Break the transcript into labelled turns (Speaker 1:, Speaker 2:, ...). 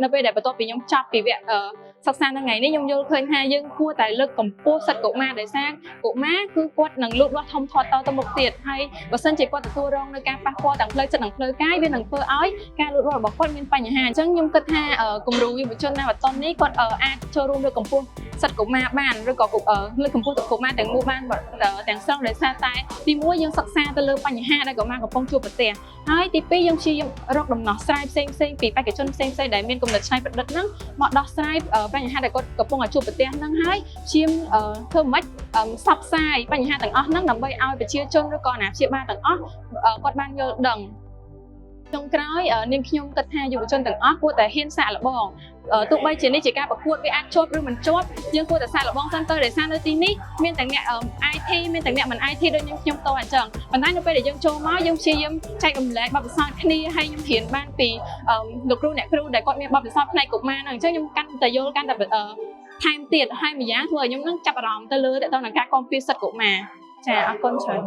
Speaker 1: នៅពេលដែលបន្ទាប់ពីខ្ញុំចប់ពីវគ្គសិក្សានៅថ្ងៃនេះខ្ញុំយល់ឃើញថាយើងគួរតែលើកកម្ពស់សិទ្ធិកុមារដោយសារកុមារគឺគាត់នឹងលូតលាស់ធំធាត់តទៅមុខទៀតហើយបើសិនជាគាត់ទទួលរងនឹងការប៉ះពាល់ទាំងផ្លូវចិត្តនិងផ្លូវកាយវានឹងធ្វើឲ្យការលូតលាស់របស់គាត់មានបញ្ហាអញ្ចឹងខ្ញុំគិតថាគម្រោងយុវជននៅបតំនេះគាត់អាចចូលរួមលើកកម្ពស់សិទ្ធិកុមារបានឬក៏លើកកម្ពស់កុមារទាំងមូលបានទាំងស្រុងដោយសារតែទី1យើងសិក្សាទៅលើបញ្ហាដែលកុមារកំពុងជួបប្រទះហើយទី2យើងព្យាយាមរកដំណោះស្រាយផ្សេងៗពីបេក្ខជនផ្សេងៗដែលមានគំនិតច្នៃប្រឌិតហ្នឹងមកដោះស្រាយបញ្ហាដែលគាត់កំពុងជួបប្រទះហ្នឹងហើយព្យាយាមធ្វើម៉េចផ្សព្វផ្សាយបញ្ហាទាំងអស់ហ្នឹងដើម្បីឲ្យប្រជាជនឬក៏អាណាព្យាបាលទាំងអស់គាត់បានយល់ដឹងចុងក្រោយនាងខ្ញុំគិតថាយុវជនទាំងអស់គួរតែហ៊ានសាកល្បងទោះបីជានេះជាការប្រកួតវាអាចជាប់ឬមិនជាប់យើងគួរតែសាកល្បងសិនទៅដោយសារនៅទីនេះមានទាំងអ្នក IT មានទាំងអ្នកមិន IT ដូចខ្ញុំតអញ្ចឹងប៉ុន្តែនៅពេលដែលយើងចូលមកយើងព្យាយាមចែករំលែកបទពិសោធន៍គ្នាហើយខ្ញុំរៀនបានពីលោកគ្រូអ្នកគ្រូដែលគាត់មានបទពិសោធន៍ផ្នែកកុមារហ្នឹងអញ្ចឹងខ្ញុំកាន់តែយល់កាន់តែថែមទៀតហើយម្យ៉ាងធ្វើឲ្យខ្ញុំនឹងចាប់អារម្មណ៍ទៅលើតទៅនឹងការគាំពារសិទ្ធិកុមារចាអរគុណច្រើន